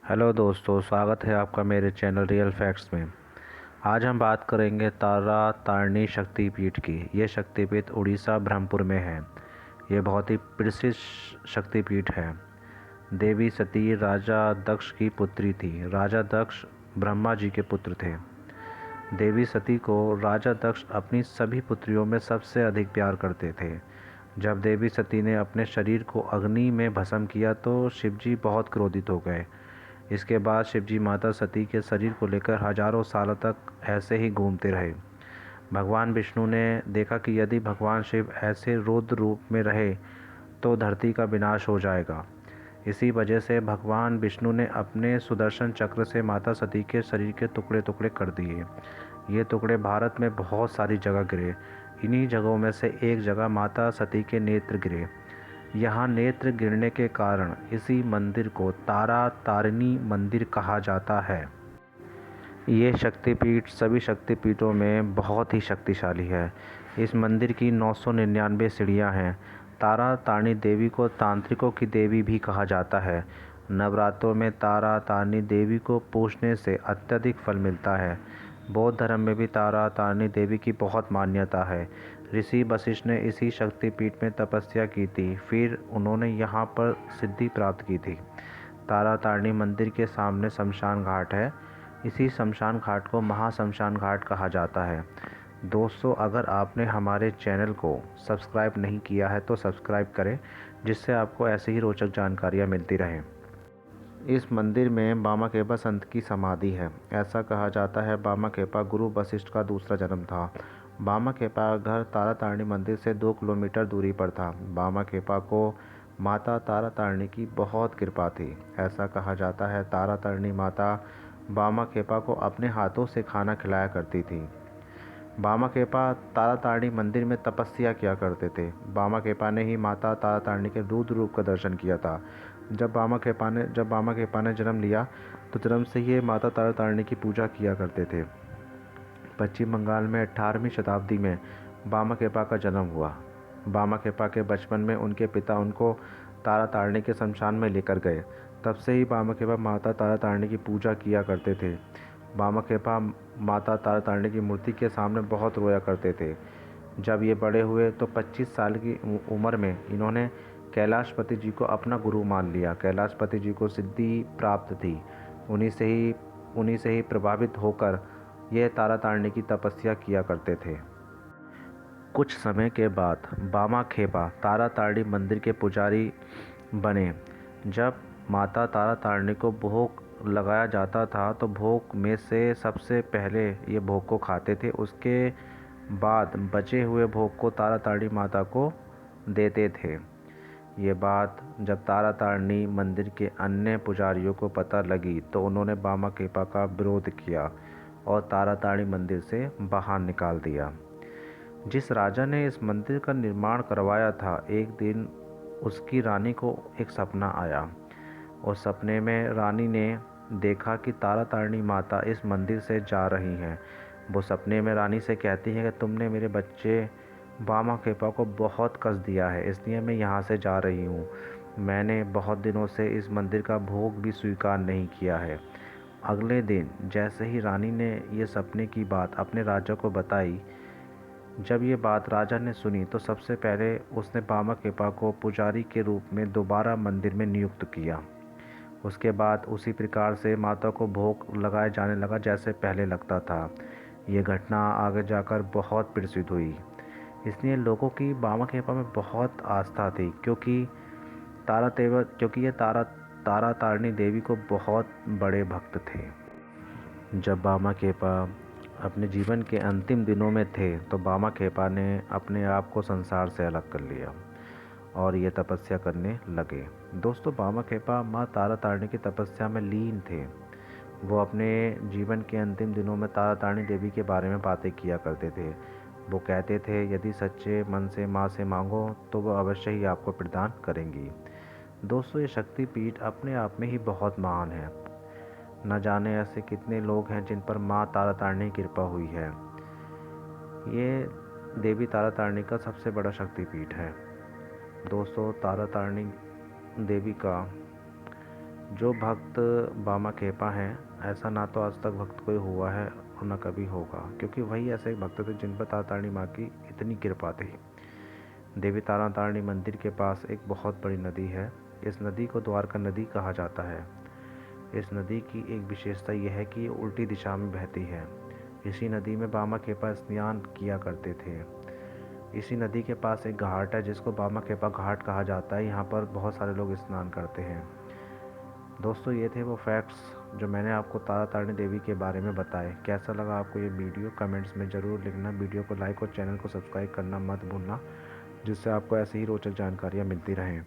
Hello दोस्तों, स्वागत है आपका मेरे चैनल रियल फैक्ट्स में। आज हम बात करेंगे तारा तारिणी शक्तिपीठ की। ये शक्तिपीठ उड़ीसा ब्रह्मपुर में है। ये बहुत ही प्रसिद्ध शक्तिपीठ है। देवी सती राजा दक्ष की पुत्री थी। राजा दक्ष ब्रह्मा जी के पुत्र थे। देवी सती को राजा दक्ष अपनी सभी पुत्रियों में सबसे अधिक प्यार करते थे। जब देवी सती ने अपने शरीर को अग्नि में भस्म किया तो शिवजी बहुत क्रोधित हो गए। इसके बाद शिवजी माता सती के शरीर को लेकर हजारों सालों तक ऐसे ही घूमते रहे। भगवान विष्णु ने देखा कि यदि भगवान शिव ऐसे रौद्र रूप में रहे तो धरती का विनाश हो जाएगा। इसी वजह से भगवान विष्णु ने अपने सुदर्शन चक्र से माता सती के शरीर के टुकड़े टुकड़े कर दिए। ये टुकड़े भारत में बहुत सारी जगह गिरे। इन्हीं जगहों में से एक जगह माता सती के नेत्र गिरे। यहाँ नेत्र गिरने के कारण इसी मंदिर को तारा तारिणी मंदिर कहा जाता है। ये शक्तिपीठ सभी शक्तिपीठों में बहुत ही शक्तिशाली है। इस मंदिर की 999 सीढ़ियाँ हैं। तारा तारिणी देवी को तांत्रिकों की देवी भी कहा जाता है। नवरात्रों में तारा तारिणी देवी को पूजने से अत्यधिक फल मिलता है। बौद्ध धर्म में भी तारा तारिणी देवी की बहुत मान्यता है। ऋषि वशिष्ठ ने इसी शक्तिपीठ में तपस्या की थी, फिर उन्होंने यहाँ पर सिद्धि प्राप्त की थी। तारा तारिणी मंदिर के सामने शमशान घाट है। इसी शमशान घाट को महाशमशान घाट कहा जाता है। दोस्तों, अगर आपने हमारे चैनल को सब्सक्राइब नहीं किया है तो सब्सक्राइब करें, जिससे आपको ऐसी ही रोचक जानकारियाँ मिलती रहें। इस मंदिर में बामाखेपा संत की समाधि है। ऐसा कहा जाता है बामाखेपा गुरु वशिष्ठ का दूसरा जन्म था। बामाखेपा का घर तारा तारिणी मंदिर से 2 किलोमीटर दूरी पर था। बामाखेपा को माता तारा तारिणी की बहुत कृपा थी। ऐसा कहा जाता है तारा तारिणी माता बामाखेपा को अपने हाथों से खाना खिलाया करती थी। बामाखेपा तारा तारिणी मंदिर में तपस्या किया करते थे। बामाखेपा ने ही माता तारा तारिणी के रुद्र रूप का दर्शन किया था। जब बामाखेपा ने जन्म लिया तो जन्म से ही माता तारा तारिणी की पूजा किया करते थे। पश्चिम बंगाल में 18वीं शताब्दी में बामाखेपा का जन्म हुआ। बामाखेपा के बचपन में उनके पिता उनको तारा तारिणी के शमशान में लेकर गए। तब से ही बामाखेपा माता तारा तारिणी की पूजा किया करते थे। बामाखेपा माता तारा तारिणी की मूर्ति के सामने बहुत रोया करते थे। जब ये बड़े हुए तो 25 साल की उम्र में इन्होंने कैलाशपति जी को अपना गुरु मान लिया। कैलाशपति जी को सिद्धि प्राप्त थी। उन्हीं से ही प्रभावित होकर ये तारा तारिणी की तपस्या किया करते थे। कुछ समय के बाद बामाखेपा तारा तारिणी मंदिर के पुजारी बने। जब माता तारा तारिणी को भोग लगाया जाता था तो भोग में से सबसे पहले ये भोग को खाते थे। उसके बाद बचे हुए भोग को तारा तारिणी माता को देते थे। ये बात जब तारा तारिणी मंदिर के अन्य पुजारियों को पता लगी तो उन्होंने बामाखेपा का विरोध किया और तारा तारिणी मंदिर से बाहर निकाल दिया। जिस राजा ने इस मंदिर का निर्माण करवाया था, एक दिन उसकी रानी को एक सपना आया। उस सपने में रानी ने देखा कि तारा तारिणी माता इस मंदिर से जा रही हैं। वो सपने में रानी से कहती है कि तुमने मेरे बच्चे बामाखेपा को बहुत कष्ट दिया है, इसलिए मैं यहाँ से जा रही हूँ। मैंने बहुत दिनों से इस मंदिर का भोग भी स्वीकार नहीं किया है। अगले दिन जैसे ही रानी ने ये सपने की बात अपने राजा को बताई, जब ये बात राजा ने सुनी तो सबसे पहले उसने बामाखेपा को पुजारी के रूप में दोबारा मंदिर में नियुक्त किया। उसके बाद उसी प्रकार से माता को भोग लगाया जाने लगा जैसे पहले लगता था। ये घटना आगे जाकर बहुत प्रसिद्ध हुई। इसलिए लोगों की बामाखेपा में बहुत आस्था थी, क्योंकि ये तारा तारिणी देवी को बहुत बड़े भक्त थे। जब बामाखेपा अपने जीवन के अंतिम दिनों में थे तो बामाखेपा ने अपने आप को संसार से अलग कर लिया और ये तपस्या करने लगे। दोस्तों, बामाखेपा माँ तारा तारिणी की तपस्या में लीन थे। वो अपने जीवन के अंतिम दिनों में तारा तारिणी देवी के बारे में बातें किया करते थे। वो कहते थे, यदि सच्चे मन से माँ से मांगो तो वो अवश्य ही आपको प्रदान करेंगी। दोस्तों, ये शक्तिपीठ अपने आप में ही बहुत महान है। न जाने ऐसे कितने लोग हैं जिन पर माँ तारा तारिणी की कृपा हुई है। ये देवी तारा तारिणी का सबसे बड़ा शक्तिपीठ है। दोस्तों, तारा तारिणी देवी का जो भक्त बामा खेपा हैं, ऐसा ना तो आज तक भक्त कोई हुआ है और ना कभी होगा, क्योंकि वही ऐसे एक भक्त थे जिन पर तारा तारिणी माँ की इतनी कृपा थी। देवी तारा तारिणी मंदिर के पास एक बहुत बड़ी नदी है। इस नदी को द्वारका नदी कहा जाता है। इस नदी की एक विशेषता यह है कि ये उल्टी दिशा में बहती है। इसी नदी में बामा खेपा स्नान किया करते थे। इसी नदी के पास एक घाट है जिसको बामा खेपा घाट कहा जाता है। यहाँ पर बहुत सारे लोग स्नान करते हैं। दोस्तों, ये थे वो फैक्ट्स जो मैंने आपको तारा तारिणी देवी के बारे में बताए। कैसा लगा आपको ये वीडियो, कमेंट्स में ज़रूर लिखना। वीडियो को लाइक और चैनल को सब्सक्राइब करना मत भूलना, जिससे आपको ऐसी ही रोचक जानकारियाँ मिलती रहें।